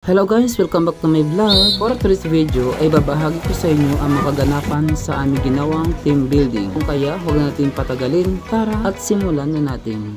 Hello guys! Welcome back to my vlog. For today's video ay babahagi ko sa inyo ang makaganapan sa aming ginawang team building. Kaya huwag natin patagalin, tara at simulan na natin.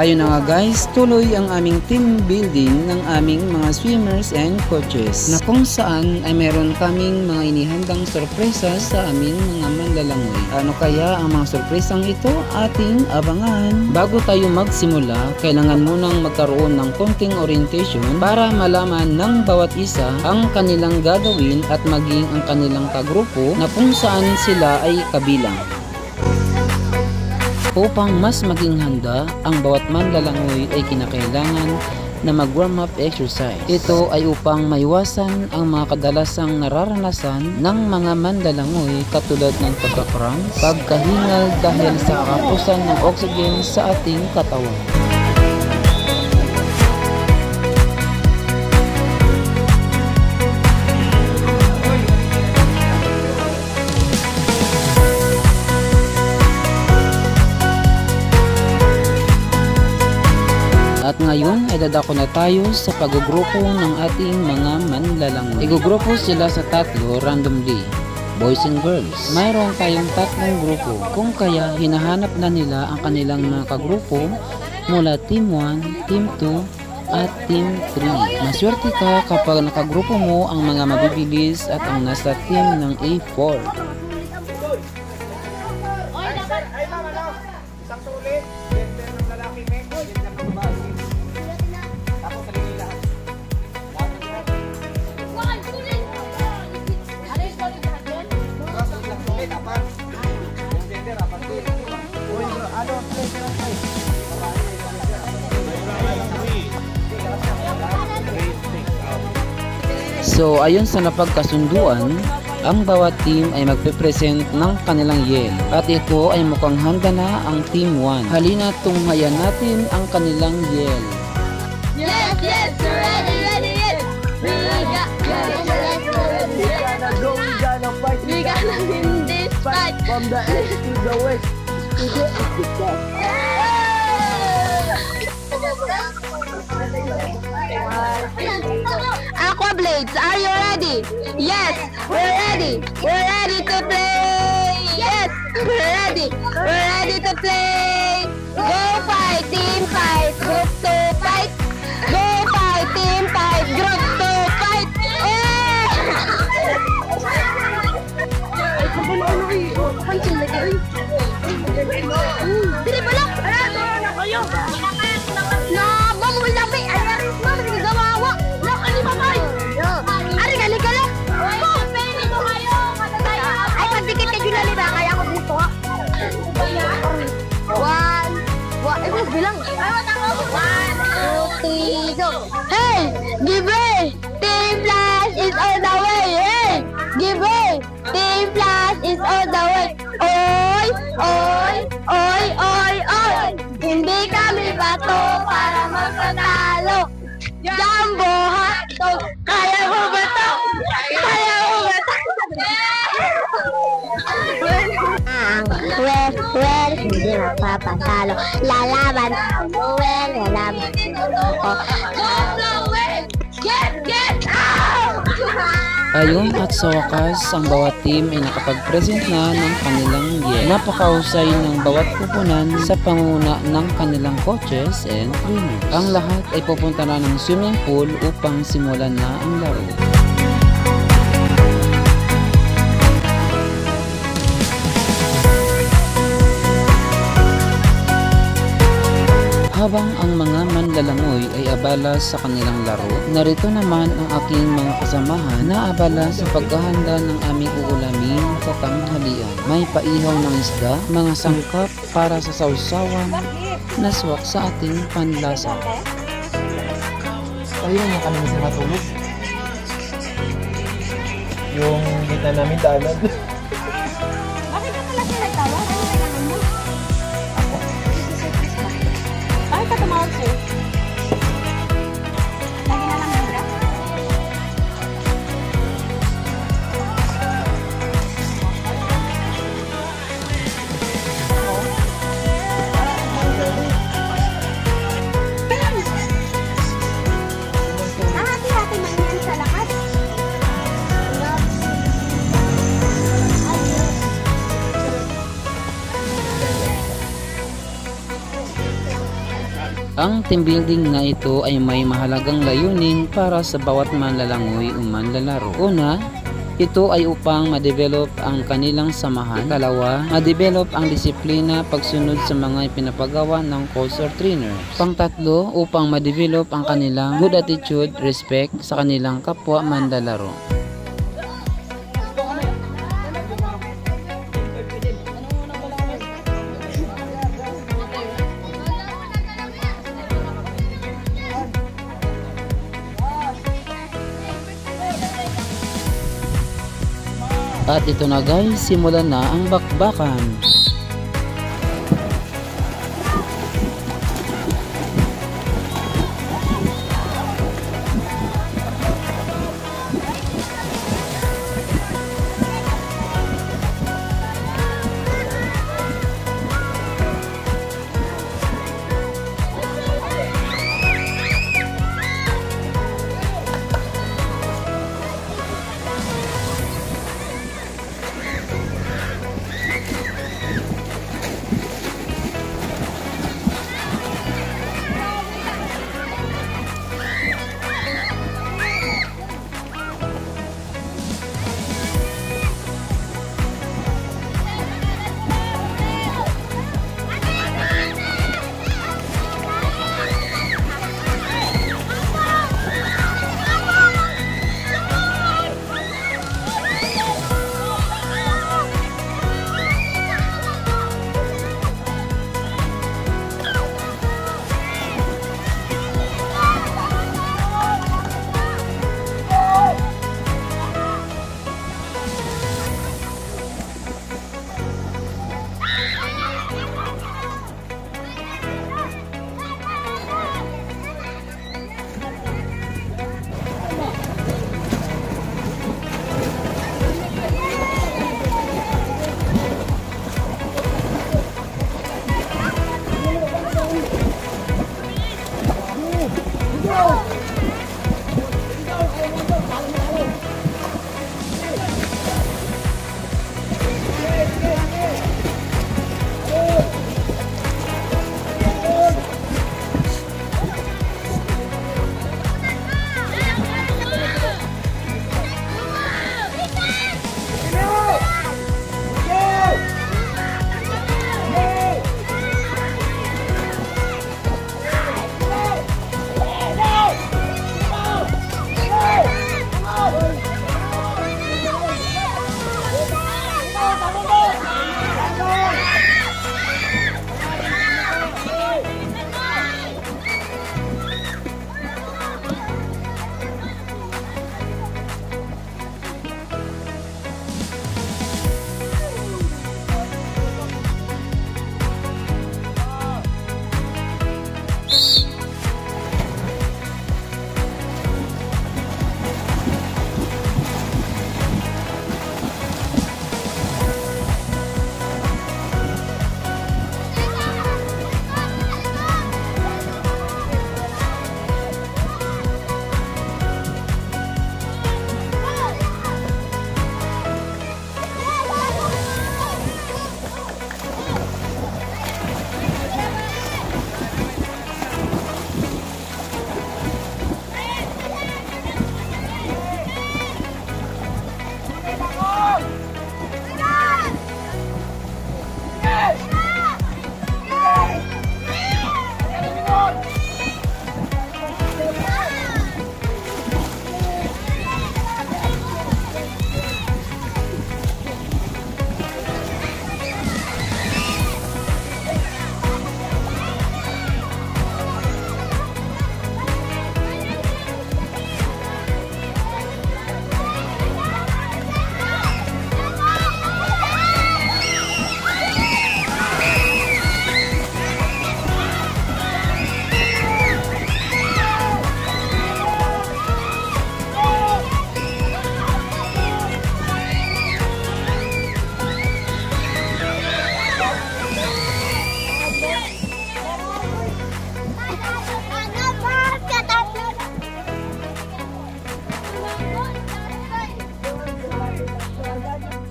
Ayun na nga guys, tuloy ang aming team building ng aming mga swimmers and coaches na kung saan ay meron kaming mga inihandang sorpresa sa aming mga manlalangoy. Ano kaya ang mga sorpresang ito ating abangan? Bago tayo magsimula, kailangan munang magkaroon ng konting orientation para malaman ng bawat isa ang kanilang gagawin at maging ang kanilang kagrupo na kung saan sila ay kabilang. Upang mas maging handa, ang bawat manlalangoy ay kinakailangan na mag-warm up exercise. Ito ay upang maiwasan ang mga kadalasang nararanasan ng mga manlalangoy katulad ng pagkakramp, pagkahingal dahil sa kakapusan ng oxygen sa ating katawan. At ngayon ay dadako na tayo sa paggugrupo ng ating mga manlalangoy. Igugrupo sila sa tatlo randomly, boys and girls. Mayroon tayong tatlong grupo, kung kaya hinahanap na nila ang kanilang mga kagrupo mula team 1, team 2 at team 3. Maswerte ka kapag nakagrupo mo ang mga mabibilis at ang nasa team ng A4. So ayun sa napagkasunduan, ang bawat team ay magpe-present ng kanilang yell. At ito ay mukhang handa na ang team 1. Halina tunghayan natin ang kanilang yell. Yes, yes, we're ready, ready, yes. We gonna win this fight. From the east to the west, to the east to the west. Aqua Blades, are you ready? Yes, we're ready. We're ready to play. Yes, we're ready. We're ready to play. Go fight, team fight, group to fight. Go fight, team fight, group to fight. Dili pala. Na bamul labi. Ayan, mama sige gawawa. Na ani mamay. Ari gali kala. Ko pwede mo kayo. Ay pagdikit ka jud lali ba kaya ako dito. 1 eh bilang. Ay tango. 1 2 3 go. Hey, give way. Team Flash is on the way. Hey, give way. Team Flash is on the way. Oy, oy, oy, oy, oy. Hindi kami bato para magpatalo. Jumbo hotdog, kaya mo ba to? Kaya mo ba to? Well, hindi magpapatalo. Lalaban, lalaban. Get out! Ayun at sa wakas, ang bawat team ay nakapag-present na ng kanilang yell. Napakahusay ng bawat pupunan sa panguna ng kanilang coaches and trainers. Ang lahat ay pupunta na ng swimming pool upang simulan na ang laro. Habang ang mga manlalangoy ay abala sa kanilang laro, narito naman ang aking mga kasamahan na abala sa paghahanda ng aming uulamin sa tanghalian. May paihaw ng isda, mga sangkap para sa sausawan na swak sa ating panlasa. Ayun yung kanina sila matulog. Yung gitna namin daanan. Bakit ka pala siya nagtawag? Ano kailangan mo? Ako? Bakit ka tumawag sir? Lagi na lang nila? Hati-hati man yan sa lakas. Ang team building na ito ay may mahalagang layunin para sa bawat manlalangoy o manlalaro. Una, ito ay upang ma-develop ang kanilang samahan. Ikalawa, ma-develop ang disiplina pagsunod sa mga ipinapagawa ng coach or trainer. Pangtatlo, upang ma-develop ang kanilang good attitude, respect sa kanilang kapwa manlalaro. At ito na guys, simulan na ang bakbakan.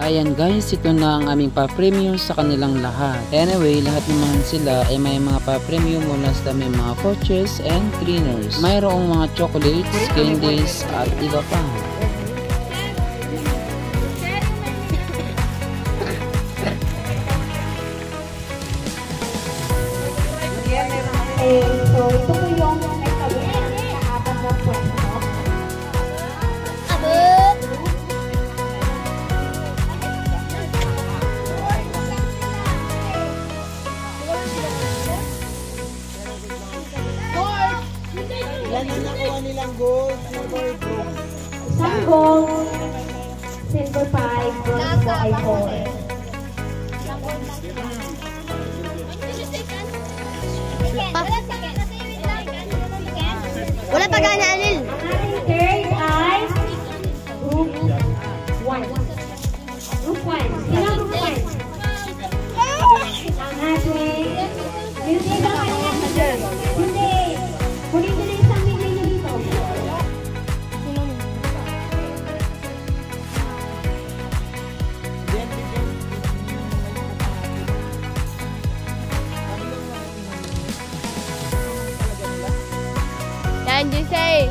Ayan guys, ito na ang aming pa-premium sa kanilang lahat. Anyway, lahat naman sila ay may mga pa-premium mula sa may mga coaches and trainers. Mayroong mga chocolates, candies at iba pa. So, ito po yung nagkabit sa apat na pwesto. Yan ang nakuha nilang gold, silver, bronze. Isang gold, silver 5, bronze po ay 4. Wala pa gana, Anil. Ang third ay group 1. Group 1. Sino ang group 1? Ang ating music ang kanyang teacher. Hindi. Kunin ko na isang video nyo dito. Yan, Jisay.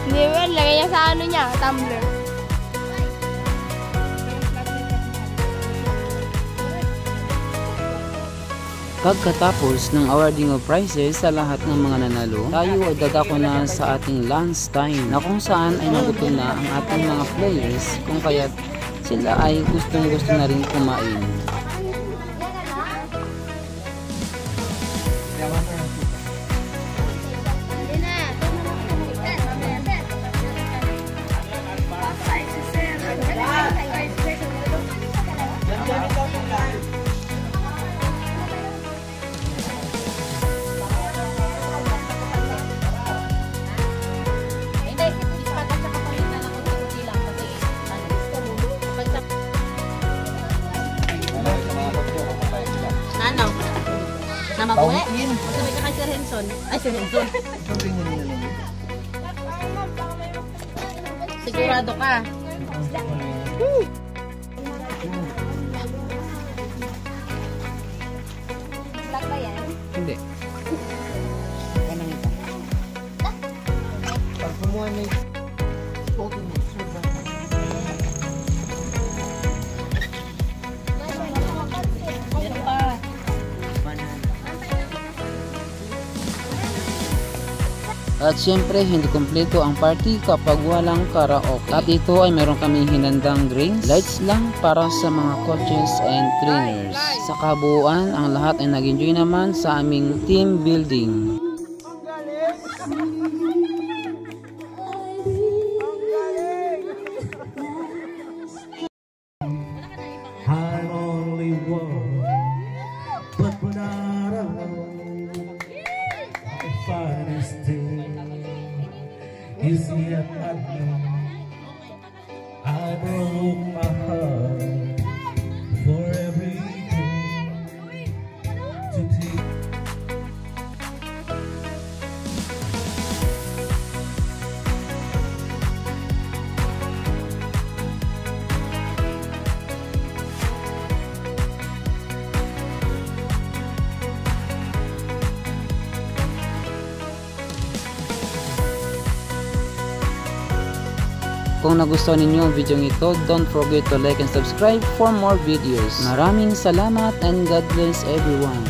Hindi mo, lagay niya sa ano niya, tumbler. Pagkatapos ng awarding of prizes sa lahat ng mga nanalo, tayo ay dadako na sa ating lunch time na kung saan ay nagutom na ang ating mga players kung kaya't sila ay gusto na rin kumain. Ano? Na mabuhay? Sabi ka kay Sir Henson. Ay, Sir Henson. Sigurado ka. Black ba yan? Hindi. Pag kumuha na yung photo mo, surba. At syempre, hindi kompleto ang party kapag walang karaoke. At ito ay meron kaming hinandang drinks, lights lang para sa mga coaches and trainers. Sa kabuuan, ang lahat ay nag-enjoy naman sa aming team building. I'm only one, but not alone. The finest thing is yet unknown. I broke my heart for every day to take. Kung nagustuhan ninyo ang video ito, don't forget to like and subscribe for more videos. Maraming salamat and God bless everyone.